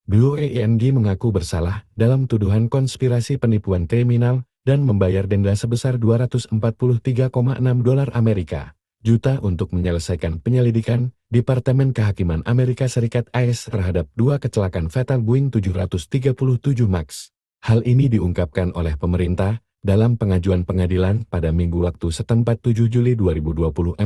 BUENG mengaku bersalah dalam tuduhan konspirasi penipuan kriminal dan membayar denda sebesar 243,6 dolar Amerika juta untuk menyelesaikan penyelidikan Departemen Kehakiman Amerika Serikat AS terhadap dua kecelakaan fatal Boeing 737 MAX. Hal ini diungkapkan oleh pemerintah dalam pengajuan pengadilan pada Minggu waktu setempat 7 Juli 2024,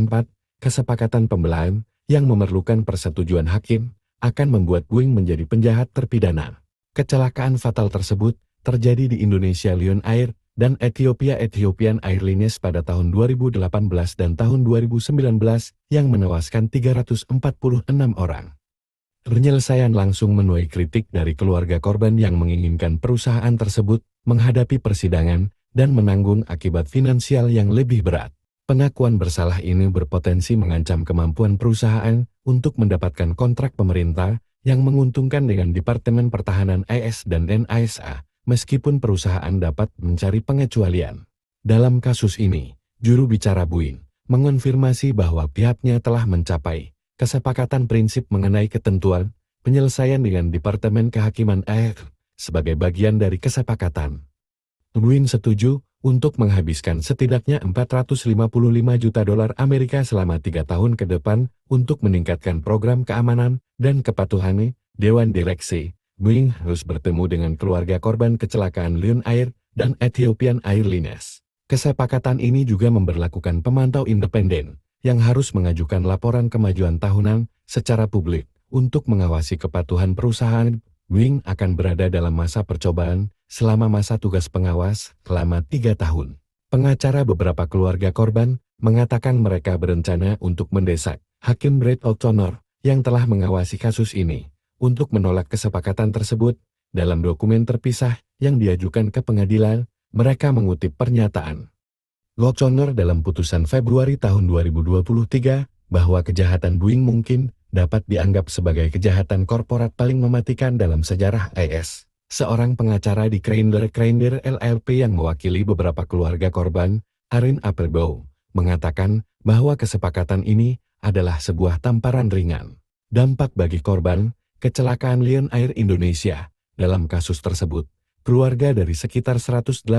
kesepakatan pembelahan yang memerlukan persetujuan hakim akan membuat Boeing menjadi penjahat terpidana. Kecelakaan fatal tersebut terjadi di Indonesia Lion Air dan Ethiopia Ethiopian Airlines pada tahun 2018 dan tahun 2019 yang menewaskan 346 orang. Penyelesaian langsung menuai kritik dari keluarga korban yang menginginkan perusahaan tersebut menghadapi persidangan dan menanggung akibat finansial yang lebih berat. Pengakuan bersalah ini berpotensi mengancam kemampuan perusahaan untuk mendapatkan kontrak pemerintah yang menguntungkan dengan Departemen Pertahanan AS dan NASA, meskipun perusahaan dapat mencari pengecualian. Dalam kasus ini, juru bicara Boeing mengonfirmasi bahwa pihaknya telah mencapai kesepakatan prinsip mengenai ketentuan penyelesaian dengan Departemen Kehakiman AS sebagai bagian dari kesepakatan. Boeing setuju untuk menghabiskan setidaknya 455 juta dolar Amerika selama 3 tahun ke depan untuk meningkatkan program keamanan dan kepatuhan Dewan Direksi. Boeing harus bertemu dengan keluarga korban kecelakaan Lion Air dan Ethiopian Airlines. Kesepakatan ini juga memberlakukan pemantau independen yang harus mengajukan laporan kemajuan tahunan secara publik untuk mengawasi kepatuhan perusahaan. Boeing akan berada dalam masa percobaan selama masa tugas pengawas selama 3 tahun. Pengacara beberapa keluarga korban mengatakan mereka berencana untuk mendesak Hakim Brett O'Connor yang telah mengawasi kasus ini untuk menolak kesepakatan tersebut. Dalam dokumen terpisah yang diajukan ke pengadilan, mereka mengutip pernyataan O'Connor dalam putusan Februari tahun 2023 bahwa kejahatan Boeing mungkin dapat dianggap sebagai kejahatan korporat paling mematikan dalam sejarah AS. Seorang pengacara di Crander LLP yang mewakili beberapa keluarga korban, Arin Applebow, mengatakan bahwa kesepakatan ini adalah sebuah tamparan ringan. Dampak bagi korban kecelakaan Lion Air Indonesia. Dalam kasus tersebut, keluarga dari sekitar 189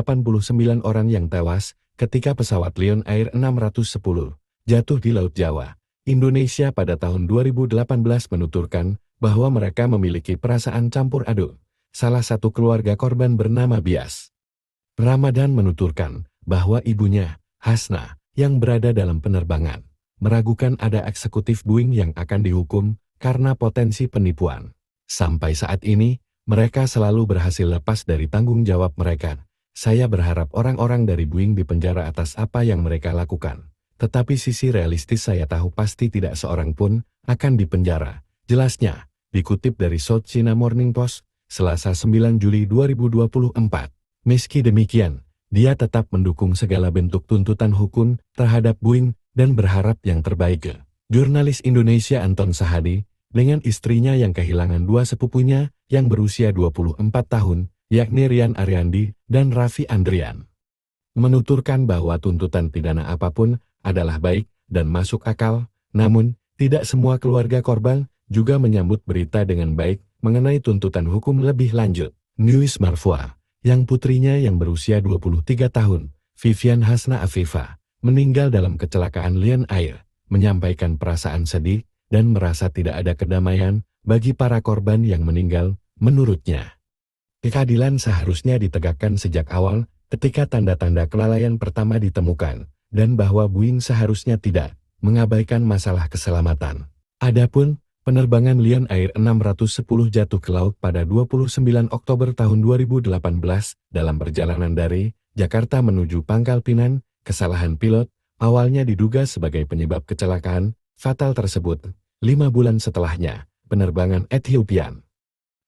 orang yang tewas ketika pesawat Lion Air 610 jatuh di Laut Jawa, Indonesia pada tahun 2018 menuturkan bahwa mereka memiliki perasaan campur aduk. Salah satu keluarga korban bernama Bias Ramadan menuturkan bahwa ibunya, Hasna, yang berada dalam penerbangan, meragukan ada eksekutif Boeing yang akan dihukum karena potensi penipuan. Sampai saat ini, mereka selalu berhasil lepas dari tanggung jawab mereka. Saya berharap orang-orang dari Boeing dipenjara atas apa yang mereka lakukan. Tetapi sisi realistis saya tahu pasti tidak seorang pun akan dipenjara. Jelasnya, dikutip dari South China Morning Post, Selasa 9 Juli 2024. Meski demikian, dia tetap mendukung segala bentuk tuntutan hukum terhadap Boeing dan berharap yang terbaik. Jurnalis Indonesia Anton Sahadi, dengan istrinya yang kehilangan dua sepupunya yang berusia 24 tahun, yakni Rian Ariandi dan Raffi Andrian, menuturkan bahwa tuntutan pidana apapun adalah baik dan masuk akal, namun tidak semua keluarga korban juga menyambut berita dengan baik mengenai tuntutan hukum lebih lanjut. News Marfua, yang putrinya yang berusia 23 tahun, Vivian Hasna Afifa, meninggal dalam kecelakaan Lion Air, menyampaikan perasaan sedih dan merasa tidak ada kedamaian bagi para korban yang meninggal. Menurutnya, keadilan seharusnya ditegakkan sejak awal ketika tanda-tanda kelalaian pertama ditemukan, dan bahwa Boeing seharusnya tidak mengabaikan masalah keselamatan. Adapun penerbangan Lion Air 610 jatuh ke laut pada 29 Oktober tahun 2018 dalam perjalanan dari Jakarta menuju Pangkal Pinang. Kesalahan pilot awalnya diduga sebagai penyebab kecelakaan fatal tersebut. 5 bulan setelahnya, penerbangan Ethiopian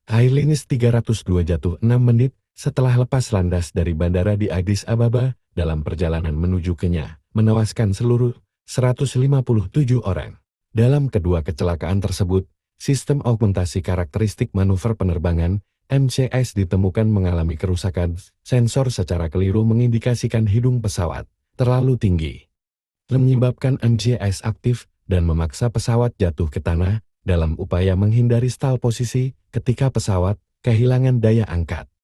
Airlines 302 jatuh 6 menit setelah lepas landas dari bandara di Addis Ababa dalam perjalanan menuju Kenya, menewaskan seluruh 157 orang. Dalam kedua kecelakaan tersebut, sistem augmentasi karakteristik manuver penerbangan MCS ditemukan mengalami kerusakan. Sensor secara keliru mengindikasikan hidung pesawat terlalu tinggi, menyebabkan MCS aktif dan memaksa pesawat jatuh ke tanah. dalam upaya menghindari stall posisi ketika pesawat kehilangan daya angkat.